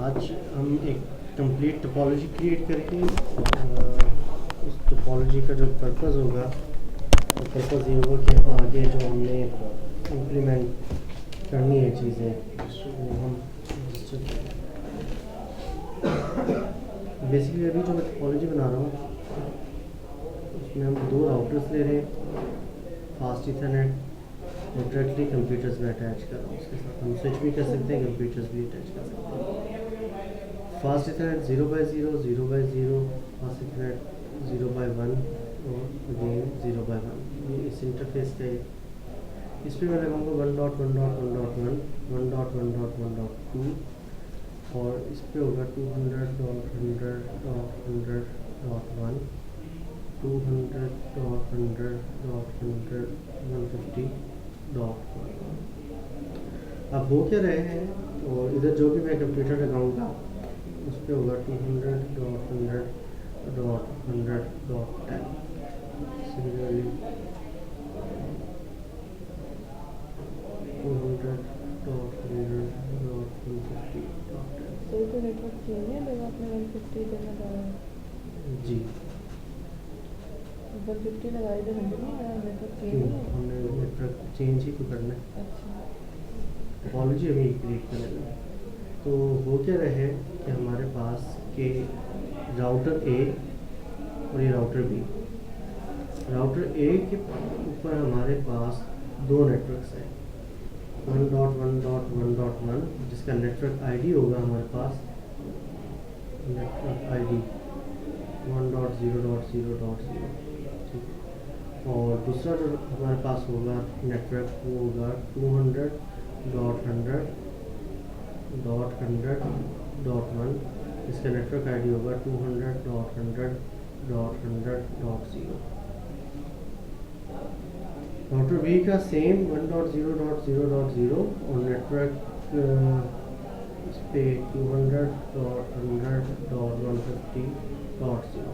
आज हम एक कंप्लीट टोपोलॉजी क्रिएट करके उस टोपोलॉजी का जो पर्पस होगा तो पर्पस ये होगा कि आगे जो हमने इम्प्लीमेंट करनी है चीज़ें वो हम बेसिकली अभी जो मैं टोपोलॉजी बना रहा हूँ उसमें हम दो राउटर्स ले रहे हैं, फास्ट ईथरनेट और डायरेक्टली कंप्यूटर्स में अटैच कर रहा हूँ। उसके साथ हम स्विच भी कर सकते हैं, कंप्यूटर्स भी अटैच कर सकते हैं। फास्ट ईथरनेट 0/0, 0/0, फास्ट ईथरनेट 0/1 और अगेन 0/1। ये इस इंटरफेस का इस पर मैं लगाऊंगा 1.1.1.1, 1.1.1.2 और इस पर होगा 200.100.100.1, 200.100.150.1। अब हो क्या रहे हैं, और इधर जो भी मैं कंप्यूटर लगाऊंगा उस पर होगा 200.100.100.10। सिमिलरली 200.100.150.10। तो ये तो नेटवर्क चेंज है जब आपने 150 देना लगाया जी 150 लगाए तो 100 नहीं आया, नेटवर्क चेंज क्यों नहीं है। हमने नेटवर्क चेंज ही तो करना है, अच्छा टोपोलॉजी अभी क्रिएट करने में। तो हो क्या रहे हैं कि हमारे पास के राउटर ए और ये राउटर बी। राउटर ए के ऊपर हमारे पास दो नेटवर्क्स हैं, 1.1.1.1 जिसका नेटवर्क आईडी होगा हमारे पास नेटवर्क आईडी 1.0.0.0, ठीक है। और दूसरा जो हमारे पास होगा नेटवर्क वो होगा 200.100.100.1, इसका नेटवर्क आईडी होगा 200.100.100.0। राउटर बी का सेम 1.0.0.0 और नेटवर्क इस पे 200.100.150.0।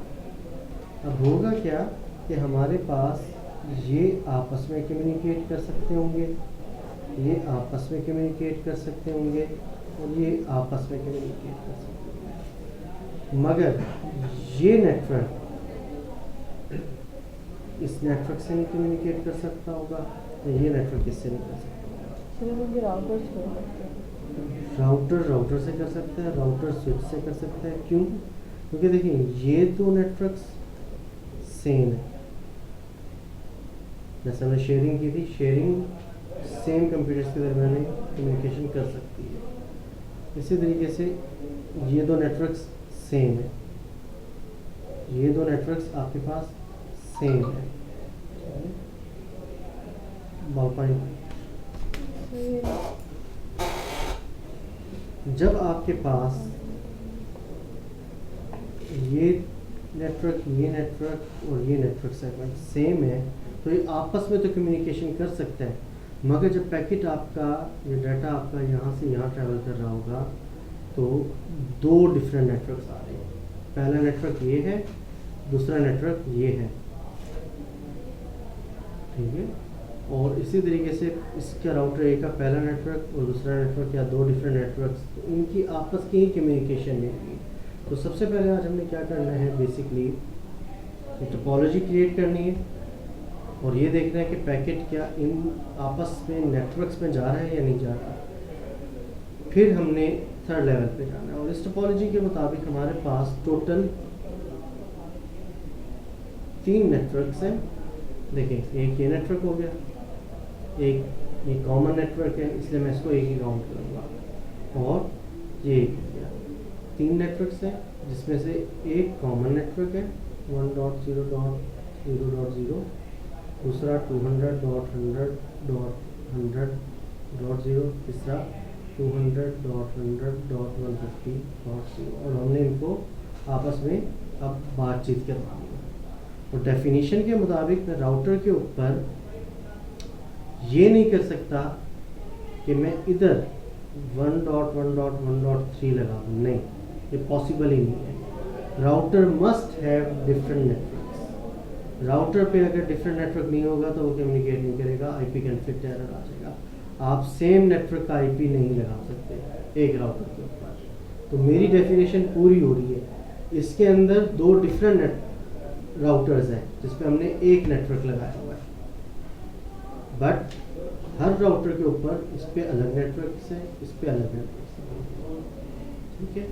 अब होगा क्या कि हमारे पास ये आपस में कम्युनिकेट कर सकते होंगे, ये आपस में कम्युनिकेट कर सकते होंगे और ये आपस में कम्युनिकेट कर सकते होंगे, मगर ये नेटवर्क इस नेटवर्क से नहीं कम्युनिकेट कर सकता होगा, तो ये नेटवर्क इससे नहीं कर सकता होगा। फिर मुझे राउटर्स कर सकते हैं। राउटर राउटर से कर सकते हैं, राउटर स्विच से कर सकते हैं। क्यों? क्योंकि देखिए ये दो नेटवर्क्स सेम है, जैसे हमने शेयरिंग की थी, शेयरिंग सेम कंप्यूटर्स के दरमियान कम्युनिकेशन कर सकती है। इसी तरीके से ये दो नेटवर्क्स सेम है, ये दो नेटवर्क्स आपके पास सेम है। बॉल पॉइंट जब आपके पास ये नेटवर्क और ये नेटवर्क सेगमेंट सेम है तो ये आपस में तो कम्युनिकेशन कर सकते हैं, मगर जब पैकेट आपका या डाटा आपका यहाँ से यहाँ ट्रैवल कर रहा होगा तो दो डिफरेंट नेटवर्क्स आ रहे हैं। पहला नेटवर्क ये है, दूसरा नेटवर्क ये है, ठीक है। और इसी तरीके से इसका राउटर ए का पहला नेटवर्क और दूसरा नेटवर्क या दो डिफरेंट नेटवर्क्स, तो इनकी आपस की ही कम्युनिकेशन नहीं होगी। तो सबसे पहले आज हमने क्या करना है, बेसिकली टोपोलॉजी क्रिएट करनी है और ये देखना है कि पैकेट क्या इन आपस में नेटवर्क्स में जा रहा है या नहीं जा रहा। फिर हमने थर्ड लेवल पे जाना है और इस टोपोलॉजी के मुताबिक हमारे पास टोटल 3 नेटवर्क्स हैं। देखिए एक ये नेटवर्क हो गया, एक ये कॉमन नेटवर्क है इसलिए मैं इसको एक ही काउंट करूँगा, और ये एक हो गया। 3 नेटवर्क्स हैं जिसमें से एक कॉमन नेटवर्क है 1.0.0.0, दूसरा 200.100.100.0, तीसरा 200.100.150.0, और हमने इनको आपस में अब बातचीत करवानी है। और डेफिनेशन के मुताबिक मैं राउटर के ऊपर ये नहीं कर सकता कि मैं इधर 1.1.1.3 लगा दूँ, नहीं, ये पॉसिबल ही नहीं है। Router must have different networks. Router पे अगर डिफरेंट नेटवर्क नहीं होगा तो वो कम्युनिकेट नहीं करेगा, आईपी कॉन्फ्लिक्ट एरर आ जाएगा। आप सेम नेटवर्क का आईपी नहीं लगा सकते एक राउटर के ऊपर, तो मेरी डेफिनेशन पूरी हो रही है। इसके अंदर दो डिफरेंट राउटर्स हैं जिसपे हमने एक नेटवर्क लगाया हुआ है, बट हर राउटर के ऊपर इस पे अलग नेटवर्क है, इस पे अलग नेटवर्क है। ठीक है,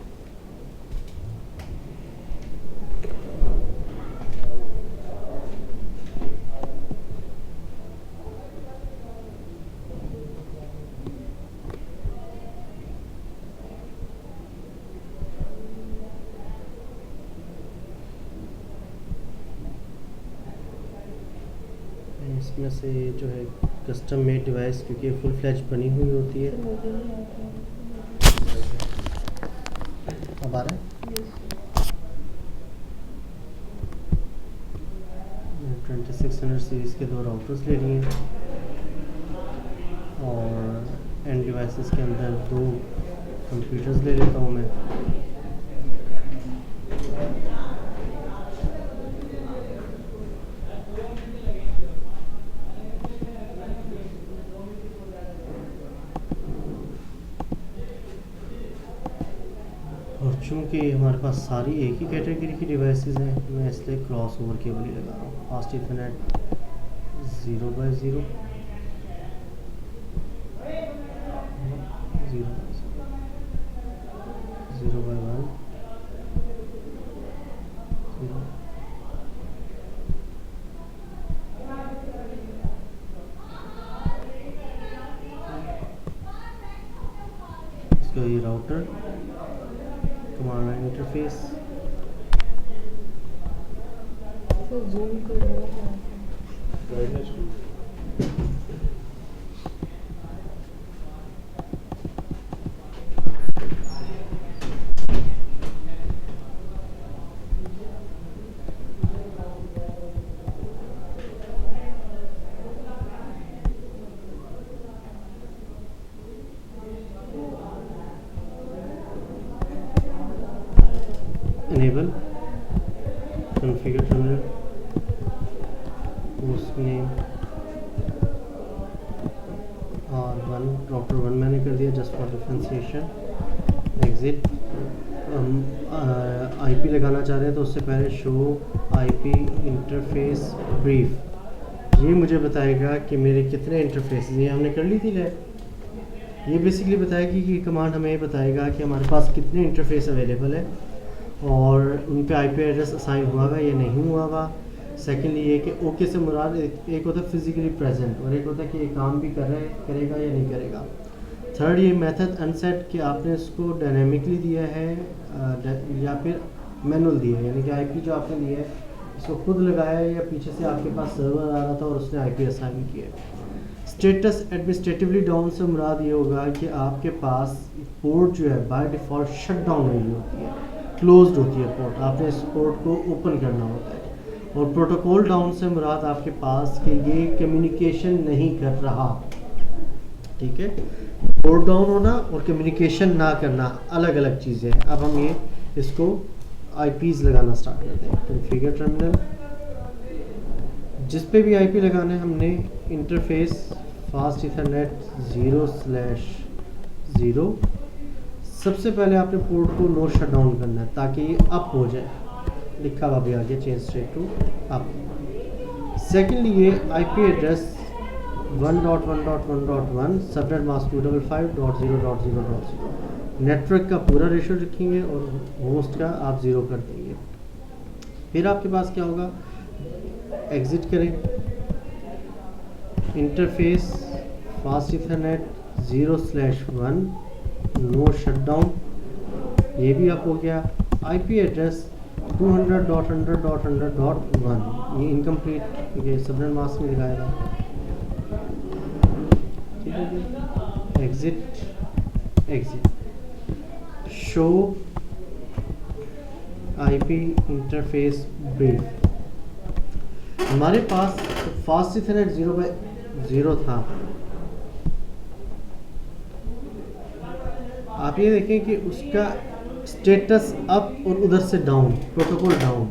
इसमें से जो है कस्टम मेड डिवाइस, क्योंकि फुल फ्लैश बनी हुई होती है। मुझे नहीं आता है। अब आ रहा है। Yes. 2600 सीरीज़ के दो राउटर्स ले लिए और एंड डिवाइसेस के अंदर दो कंप्यूटर्स ले लेता हूँ मैं। और चूँकि हमारे पास सारी एक ही कैटेगरी की डिवाइसेस हैं, मैं इसलिए क्रॉस ओवर केबल ही लगा रहा हूँ। Fast Ethernet 0x0, 0x0, 0x1, 0। इसका ये राउटर कमांड लाइन इंटरफेस, तो जूम करना है। enable configure terminal, host name R1, router 1 मैंने कर दिया just for differentiation। exit, हम IP लगाना चाह रहे हैं तो उससे पहले show IP interface brief, ये मुझे बताएगा कि मेरे कितने इंटरफेस, ये हमने कर ली थी ले। ये बेसिकली बताएगी कि कमांड हमें ये बताएगा कि हमारे पास कितने इंटरफेस अवेलेबल है और उन पे आईपी एड्रेस असाइन हुआ हुआ या नहीं हुआ हुआ। सेकेंडली ये कि ओके से मुराद एक होता है फिजिकली प्रेजेंट और एक होता है कि ये काम भी करेगा या नहीं करेगा। थर्ड ये मेथड अनसेट कि आपने इसको डायनेमिकली दिया है या फिर मैनुअल दिया है, यानी कि आईपी जो आपने दिया है इसको खुद लगाया है या पीछे से आपके पास सर्वर आ रहा था और उसने आईपी असाइन किया है। स्टेटस एडमिनिस्ट्रेटिवली डाउन से मुराद ये होगा कि आपके पास पोर्ट जो है बाय डिफ़ॉल्ट शट डाउन हुई होती है, क्लोज्ड होती है पोर्ट, आपने इस पोर्ट को ओपन करना होता है। और प्रोटोकॉल डाउन से मुराद आपके पास कि ये कम्युनिकेशन नहीं कर रहा। ठीक है, पोर्ट डाउन होना और कम्युनिकेशन ना करना अलग अलग चीज़ें हैं। अब हम ये इसको आईपीज़ लगाना स्टार्ट करते हैं। कॉन्फ़िगर टर्मिनल, जिस पे भी आईपी लगाना है हमने इंटरफेस फास्ट इथरनेट 0/0। सबसे पहले आपने पोर्ट को नो शट डाउन करना है ताकि ये अप हो जाए, लिखा हुआ भी आ गया change state to up. Secondly ये IP address 1.1.1.1 subnet mask 255.0.0.0 network का पूरा रेशियो रखेंगे और होस्ट का आप 0 कर देंगे। फिर आपके पास क्या होगा, एग्जिट करें, interface fast ethernet 0/1 no shutdown, ये भी आप हो गया। आईपी एड्रेस 200.100.100.1 ये इनकम्प्लीट, ये सबनेट मास्क में दिखाएगा। ठीक है जी, exit show IP interface brief. हमारे पास फास्ट इथरनेट 0/0 था। आप ये देखें कि उसका स्टेटस अप और उधर से डाउन, प्रोटोकॉल डाउन।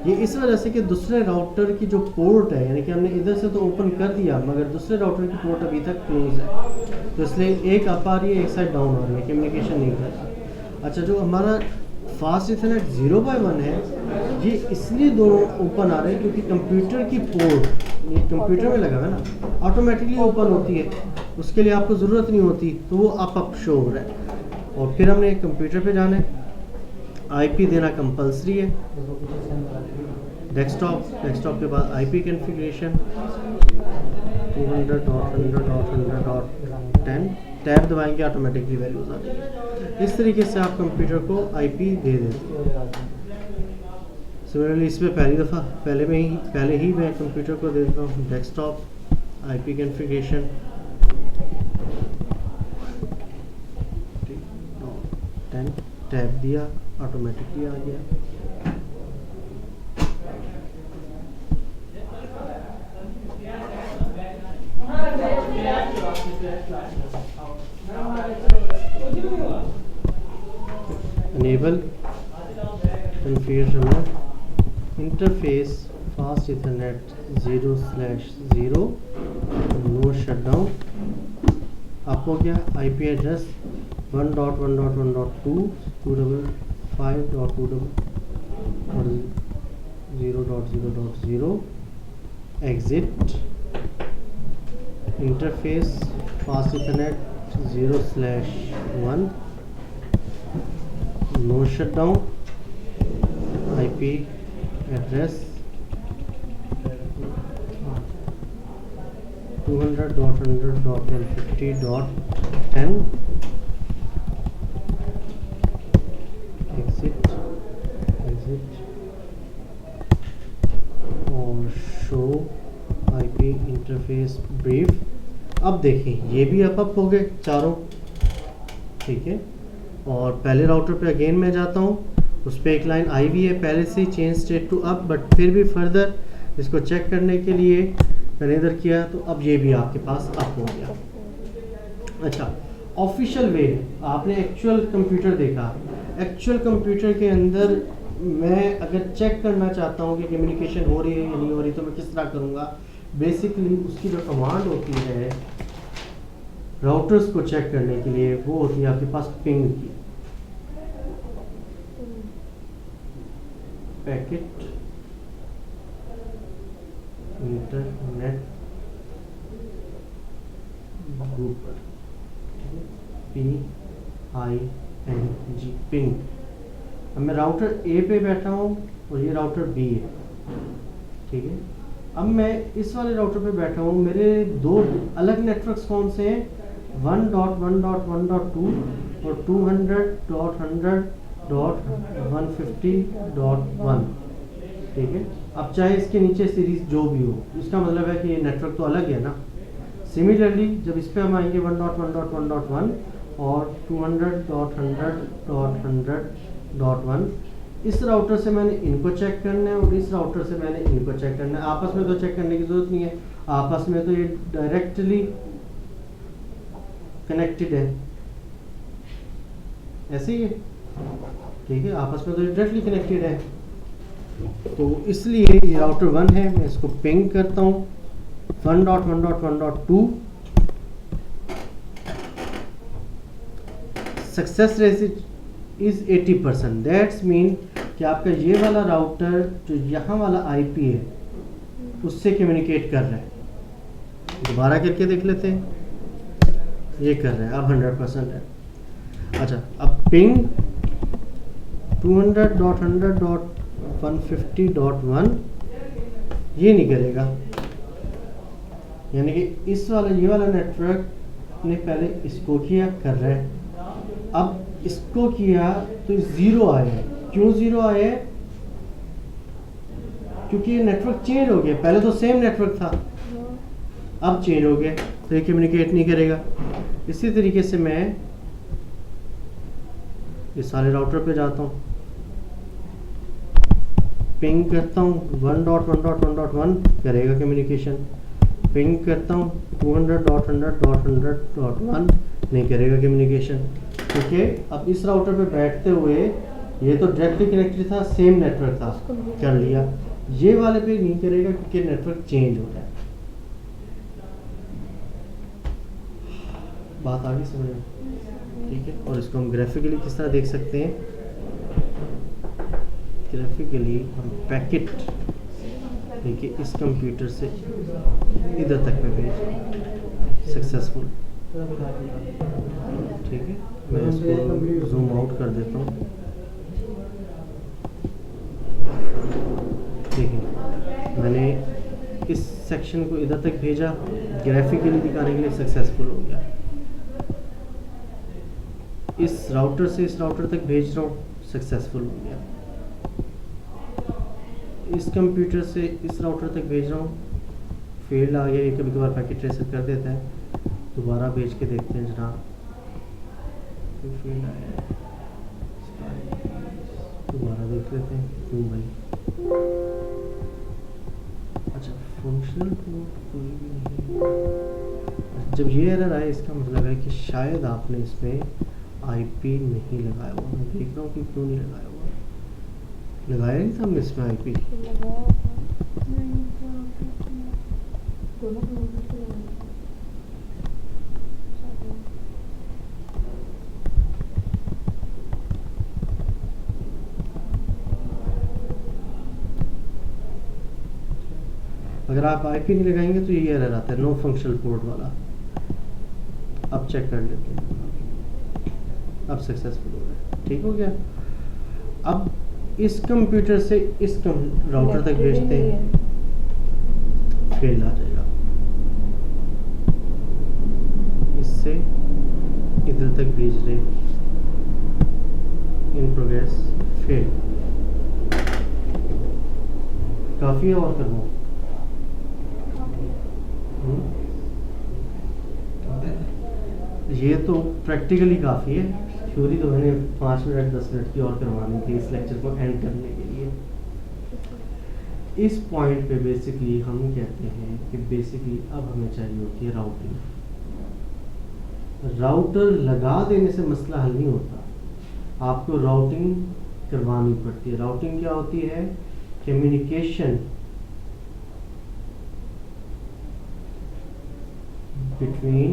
ये इस वजह से कि दूसरे राउटर की जो पोर्ट है, यानी कि हमने इधर से तो ओपन कर दिया मगर दूसरे राउटर की पोर्ट अभी तक क्लोज है, तो इसलिए एक अप आ रही है एक साइड डाउन आ रही है, कम्युनिकेशन नहीं कर रहा। अच्छा, जो हमारा फास्ट इथरनेट 0/1 है, ये इसलिए दोनों ओपन आ रहे हैं क्योंकि कंप्यूटर की पोर्ट, ये कंप्यूटर में लगा हुआ है ना, ऑटोमेटिकली ओपन होती है, उसके लिए आपको ज़रूरत नहीं होती, तो वो अप शो हो रहा है। और फिर हमने कंप्यूटर पे जाना है, आईपी देना कंपलसरी है। डेस्कटॉप के बाद आईपी कॉन्फ़िगरेशन 200.100.100.10 टैब दबाएंगे, ऑटोमेटिकली वैल्यूज आ जाएगी। इस तरीके से आप कंप्यूटर को आईपी दे देते हैं। सिमिलरली इसमें पहले ही मैं कंप्यूटर को दे देता हूँ डेस्कटॉप आईपी कॉन्फ़िगरेशन 10 टैब दिया, ऑटोमेटिकली आ गया। enable configuration of interface fast ethernet 0/0 no shutdown। आप हो गया IP address 1.1.1.2 255.0.0.0 exit interface fast ethernet 0/1 no shutdown IP address 200.100.150.10 exit और show IP interface brief। अब देखें ये भी अप हो गए चारों, ठीक है। और पहले राउटर पे अगेन मैं जाता हूँ, उस पर एक लाइन आई हुई है पहले से change state to up, but फिर भी फर्दर इसको चेक करने के लिए मैंने इधर किया, तो अब ये भी आपके पास अप हो गया। अच्छा, ऑफिशियल वे, आपने एक्चुअल कंप्यूटर देखा, एक्चुअल कंप्यूटर के अंदर मैं अगर चेक करना चाहता हूँ कि कम्युनिकेशन हो रही है या नहीं हो रही, तो मैं किस तरह करूँगा। बेसिकली उसकी जो कमांड होती है राउटर्स को चेक करने के लिए, वो होती है आपके पास पिंग की, packet internet group, PING ping. अब मैं राउटर ए पे बैठा हूँ और ये राउटर बी है, ठीक है। अब मैं इस वाले राउटर पे बैठा हूँ, मेरे दो अलग नेटवर्क्स कौन से हैं, 1.1.1.2 और 200.100.150.1, ठीक है। अब चाहे इसके नीचे सीरीज जो भी हो, इसका मतलब है कि ये नेटवर्क तो अलग है ना। सिमिलरली जब इस पे हम आएंगे 1.1.1.1 और 200.100.100.1, इस राउटर से मैंने इनको चेक करना है और इस राउटर से मैंने इनको चेक करना है। आपस में तो चेक करने की जरूरत नहीं है, आपस में तो ये डायरेक्टली कनेक्टेड है, ऐसे ही है, ठीक है। आपस में तो डायरेक्टली कनेक्टेड है, तो इसलिए ये राउटर 1 है, मैं इसको पिंग करता हूँ 1.1.1.2। Success rate is 80%। That's mean कि आपका ये वाला राउटर जो यहाँ वाला IP है उससे कम्युनिकेट कर रहा है। दोबारा करके देख लेते हैं, ये कर रहा है, अब 100% है। अच्छा, अब पिंग 200.100.150.1 ये नहीं करेगा, यानी कि इस वाला ये वाला नेटवर्क ने पहले इसको किया, कर रहा है। अब इसको किया तो 0 आया है। क्यों 0 आया है? क्योंकि ये नेटवर्क चेंज हो गया, पहले तो सेम नेटवर्क था, अब चेंज हो गया, तो ये कम्युनिकेट नहीं करेगा। इसी तरीके से मैं इस सारे राउटर पे जाता हूँ, पिंग करता हूँ 1.1.1.1 करेगा कम्युनिकेशन, पिंग करता हूँ 200.100.100.1 नहीं करेगा कम्युनिकेशन, ठीक है। अब इस राउटर पे बैठते हुए ये तो डायरेक्टली कनेक्टेड था, सेम नेटवर्क था, कर लिया। ये वाले पे नहीं करेगा क्योंकि नेटवर्क चेंज हो रहा है। बात आगे समझ में? ठीक है, और इसको हम ग्राफिकली किस तरह देख सकते हैं? ग्राफिकली हम पैकेट देखिए इस कंप्यूटर से इधर तक में भेज सक्सेसफुल। ठीक है, मैं इसको जूम आउट कर देता हूँ। देखिए मैंने इस सेक्शन को इधर तक भेजा, ग्राफिकली दिखाने के लिए सक्सेसफुल हो गया। इस राउटर से इस राउटर तक भेज रहा हूँ, सक्सेसफुल हो गया। इस कंप्यूटर से इस राउटर तक भेज रहा हूँ, फेल्ड आ गया। ये कभी कभार पैकेट ट्रेसर कर देता है। दोबारा भेज के देखते हैं जनाब, तो फेल्ड आया है। दोबारा देख लेते हैं क्यों भाई। अच्छा, फंक्शनल पोर्ट कोई भी नहीं। जब ये एरर आए इसका मतलब है कि शायद आपने इसमें आईपी नहीं लगाया हुआ। मैं देख रहा हूँ कि क्यों नहीं लगाया हुआ। लगाया नहीं था हमने इसमें आईपी। अगर आप आईपी नहीं लगाएंगे तो ये एरर आता है, नो फंक्शनल पोर्ट वाला। अब चेक कर लेते हैं, अब सक्सेसफुल हो रहा है। ठीक हो गया। अब इस कंप्यूटर से इस राउटर तक भेजते हैं, फेल आ जाएगा। इससे इधर तक भेज रहे, इन प्रोग्रेस, फेल। काफी है और करवाऊं? ये तो प्रैक्टिकली काफ़ी है, थ्योरी तो मैंने 5 मिनट 10 मिनट की और करवानी थी इस लेक्चर को एंड करने के लिए। इस पॉइंट पे बेसिकली हम कहते हैं कि बेसिकली अब हमें चाहिए होती है राउटिंग। राउटर लगा देने से मसला हल नहीं होता, आपको राउटिंग करवानी पड़ती है। राउटिंग क्या होती है? Communication between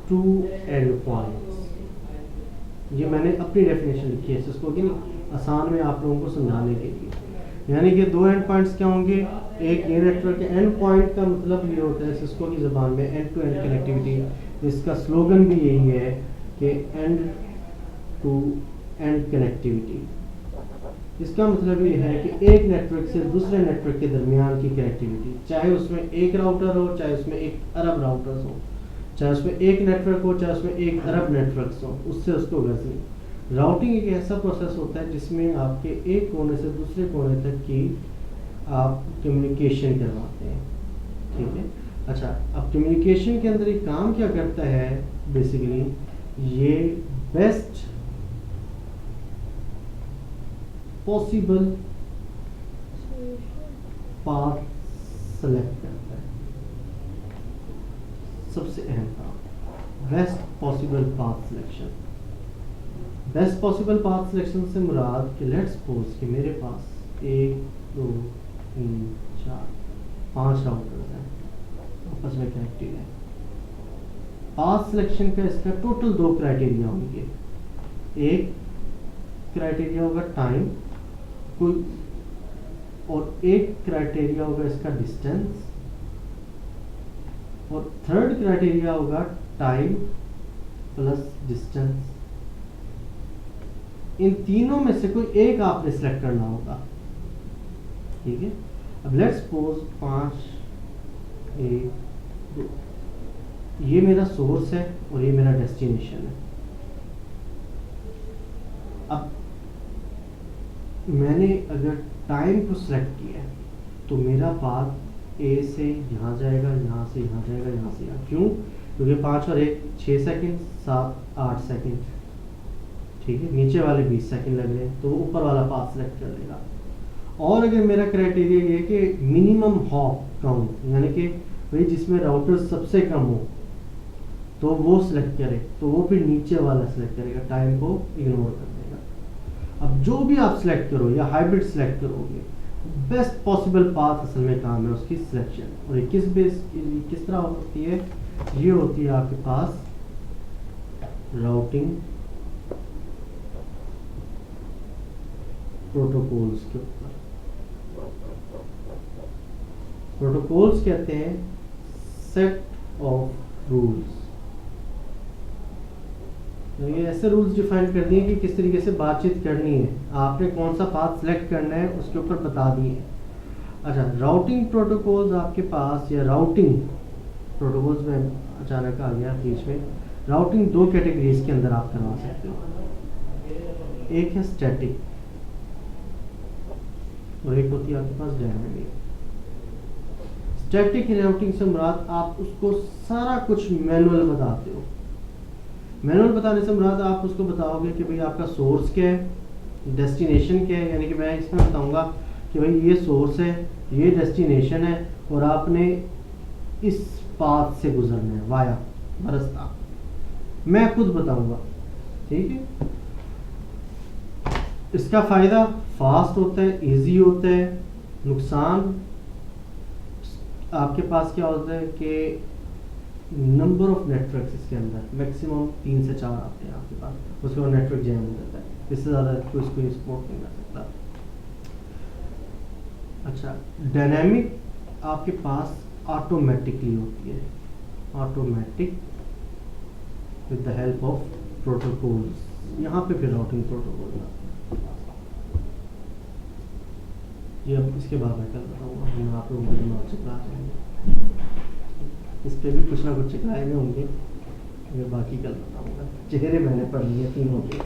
two and points. ये मैंने अपनी डेफिनेशन लिखी है इसको कि आसान में आप लोगों को समझाने के लिए। यानी कि दो एंड पॉइंट्स क्या होंगे? एक ये नेटवर्क के एंड पॉइंट का मतलब ये होता है सिस्को की ज़बान में एंड टू एंड कनेक्टिविटी। इसका स्लोगन भी यही है कि एंड टू एंड कनेक्टिविटी। इसका मतलब ये है कि एक नेटवर्क से दूसरे नेटवर्क के दरमियान की कनेक्टिविटी, चाहे उसमें एक राउटर हो, चाहे उसमें एक अरब राउटर्स हो, चाहे उसमें एक नेटवर्क हो, चाहे उसमें एक अरब नेटवर्क्स हो, उससे उसको गर्ज नहीं। राउटिंग एक ऐसा प्रोसेस होता है जिसमें आपके एक कोने से दूसरे कोने तक की आप कम्युनिकेशन करवाते हैं। ठीक है। अच्छा, अब कम्युनिकेशन के अंदर एक काम क्या करता है? बेसिकली ये बेस्ट पॉसिबल पाथ सेलेक्ट करता है। सबसे अहम काम best possible path selection. Best possible path selection से मुराद कि लेट्स सपोज कि मेरे पास 1 2 3 4 5 राउटर्स हैं, आपस में कनेक्टेड है। पाथ सिलेक्शन का इसका टोटल 2 क्राइटेरिया होंगे। एक क्राइटेरिया होगा टाइम कोई, और एक क्राइटेरिया होगा इसका डिस्टेंस, और थर्ड क्राइटेरिया होगा टाइम प्लस डिस्टेंस। इन तीनों में से कोई एक आपने सेलेक्ट करना होगा। ठीक है। अब लेट्स सपोज 5 1 2, ये मेरा सोर्स है और ये मेरा डेस्टिनेशन है। अब मैंने अगर टाइम को सिलेक्ट किया है तो मेरा पाथ ए से यहाँ जाएगा, यहाँ से यहाँ जाएगा, यहाँ से यहाँ। क्यों? क्योंकि 5 और 1 6 सेकेंड, 7 8 सेकेंड। ठीक है। नीचे वाले 20 सेकेंड लग रहे हैं तो वो ऊपर वाला पाथ सेलेक्ट कर लेगा। और अगर मेरा क्राइटेरिया ये है कि मिनिमम हॉप काउंट, यानी कि भाई जिसमें राउटर सबसे कम हो तो वो सिलेक्ट करे, तो वो फिर नीचे वाला सिलेक्ट करेगा, टाइम को इग्नोर कर देगा। अब जो भी आप सिलेक्ट करो या हाइब्रिड सिलेक्ट करोगे, बेस्ट पॉसिबल पाथ असल में काम है उसकी सिलेक्शन। और ये किस तरह होती है? ये होती है आपके पास राउटिंग प्रोटोकॉल्स के ऊपर। प्रोटोकॉल्स कहते हैं सेट ऑफ रूल्स, ये ऐसे रूल्स डिफाइन कर दिए कि किस तरीके से बातचीत करनी है, आपने कौन सा पाथ सेलेक्ट करना है उसके ऊपर बता दिए। अच्छा, राउटिंग प्रोटोकॉल्स आपके पास, या राउटिंग प्रोटोकॉल्स में अचानक आ गया बीच में, राउटिंग दो कैटेगरीज के अंदर आप करवा सकते हो। एक है स्टैटिक और एक होती है आपके पास डायनामिक। स्टैटिक राउटिंग से मुराद आप उसको सारा कुछ मैनुअल बताते हो। मैनुअल बताने से मुराद आप उसको बताओगे कि भाई आपका सोर्स क्या है, डेस्टिनेशन क्या है, यानी कि मैं इसमें बताऊंगा कि भाई ये सोर्स है, ये डेस्टिनेशन है, और आपने इस पाथ से गुजरना है, वाया रास्ता मैं खुद बताऊंगा, ठीक है। इसका फ़ायदा फास्ट होता है, इजी होता है। नुकसान आपके पास क्या होता है कि नंबर ऑफ नेटवर्क्स इसके अंदर मैक्सिमम 3 से 4 आते हैं आपके पास, उसके बाद नेटवर्क जैम हो जाता है, इससे ज़्यादा कोई इसको सपोर्ट नहीं कर सकता। अच्छा, डायनामिक आपके पास ऑटोमेटिकली होती है, automatic with the help of protocols. यहाँ पे फिर राउटिंग प्रोटोकॉल, ये अब इसके बाद मैं कल बताऊँगा, हम आप लोगों के दिमाग से क्लास लेंगे, इस पर भी कुछ ना कुछ चिकलाए हुए होंगे, मैं बाकी कल बताऊँगा। चेहरे मैंने पढ़ लिए तीनों के।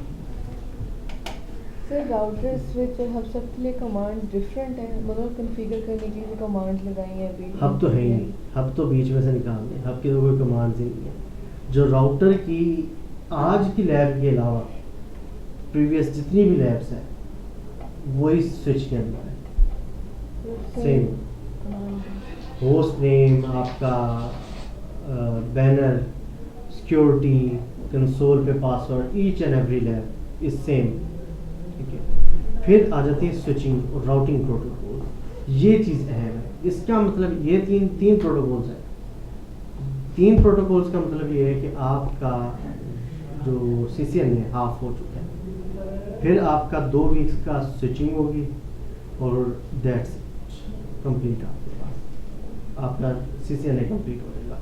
सर राउटर स्विच और हब सब के लिए कमांड डिफरेंट है, मतलब कॉन्फ़िगर करने के लिए कमांड लगाई है अभी? हब तो है ही नहीं, हब तो बीच में से निकाल दें, हब की तो कोई कमांड ही नहीं है। जो राउटर की आज की लैब के अलावा प्रीवियस जितनी भी लैब्स हैं वही स्विच के अंदर है, सेम होस्ट नेम, आपका बैनर, सिक्योरिटी, कंसोल पे password, each and every lab is same, ठीक है। फिर आ जाती है स्विचिंग और राउटिंग प्रोटोकॉल, ये चीज़ अहम है। इसका मतलब ये तीन प्रोटोकॉल्स हैं। 3 प्रोटोकॉल्स का मतलब ये है कि आपका जो CCN है हाफ हो चुका है, फिर आपका 2 वीक्स का स्विचिंग होगी और दैट्स कंप्लीट, आपके पास आपका CCN कंप्लीट हो जाएगा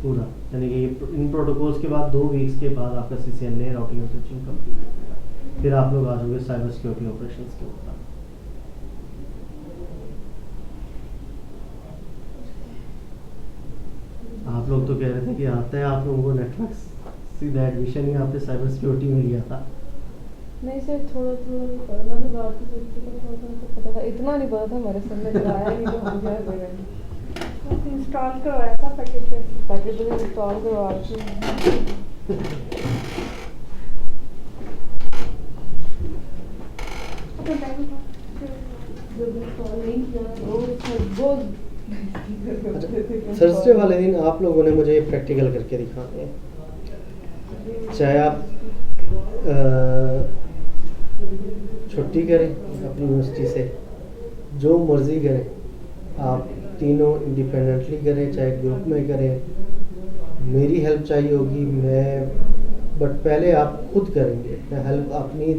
पूरा, यानी कि इन प्रोटोकॉल्स के बाद 2 वीक्स के बाद आपका CCN राउटिंग और स्विचिंग कंप्लीट हो जाएगा। फिर आप लोग आ जाओगे साइबर सिक्योरिटी ऑपरेशंस के ऊपर। आप लोग तो कह रहे थे कि आता है आप लोगों को नेटवर्क, सीधा एडमिशन ही आपने साइबर सिक्योरिटी में लिया था। नहीं सर, थोड़ा थोड़ा मतलब आपको थोड़ा पता था, इतना नहीं पता था, हमारे सर ने कराया नहीं तो हो गया मेरा। इंस्टॉल करवाया था पैकेज इंस्टॉल करवा थर्सडे वाले दिन आप लोगों ने मुझे प्रैक्टिकल करके दिखाने हैं, चाहे आप छुट्टी करें अपनी यूनिवर्सिटी से, जो मर्ज़ी करें, आप तीनों इंडिपेंडेंटली करें चाहे ग्रुप में करें, मेरी हेल्प चाहिए होगी बट पहले आप खुद करेंगे, मैं हेल्प अपनी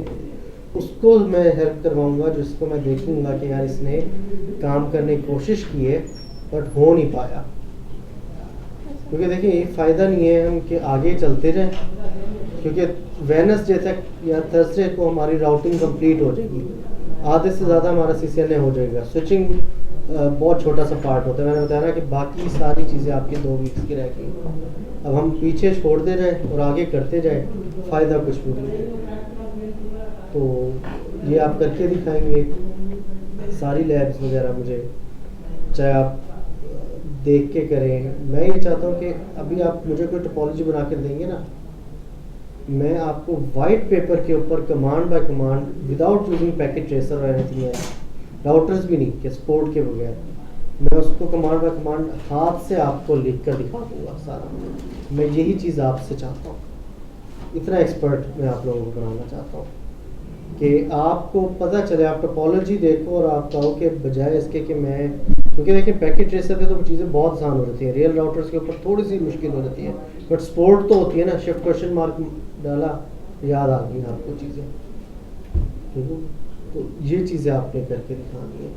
उसको मैं हेल्प करवाऊंगा जिसको मैं देखूंगा कि यार इसने काम करने की कोशिश की है बट हो नहीं पाया। क्योंकि देखिए ये फ़ायदा नहीं है हम कि आगे चलते रहें, क्योंकि वेडनेसडे तक या थर्सडे को हमारी राउटिंग कंप्लीट हो जाएगी, आधे से ज़्यादा हमारा CCNA हो जाएगा। स्विचिंग बहुत छोटा सा पार्ट होता है, मैंने बताया ना कि बाकी सारी चीज़ें आपकी 2 वीक्स की रह गई। अब हम पीछे छोड़ते जाए और आगे करते जाए, फ़ायदा कुछ भी नहीं। तो ये आप करके दिखाएंगे सारी लैब्स वगैरह, मुझे चाहे आप देख के करें। मैं ये चाहता हूँ कि अभी आप मुझे कोई टोपोलॉजी बना कर देंगे ना, मैं आपको वाइट पेपर के ऊपर command bye command without using packet tracer और एनीथिंग है, राउटर्स भी नहीं कि सपोर्ट के बगैर, मैं उसको कमांड बाय कमांड हाथ से आपको लिख कर दिखा दूँगा सारा। मैं यही चीज़ आपसे चाहता हूँ, इतना एक्सपर्ट मैं आप लोगों को बनाना चाहता हूँ कि आपको पता चले, आप टोपोलॉजी देखो और आप कहो कि बजाय इसके कि मैं क्योंकि देखिए पैकेट ट्रेसर पे तो चीज़ें बहुत आसान हो जाती हैं, रियल राउटर्स के ऊपर थोड़ी सी मुश्किल हो जाती है, बट सपोर्ट तो होती है ना। शिफ्ट क्वेश्चन मार्क डाला, याद आ गई आपको चीज़ें, ठीक है। तो ये चीज़ें आपने करके दिखानी है।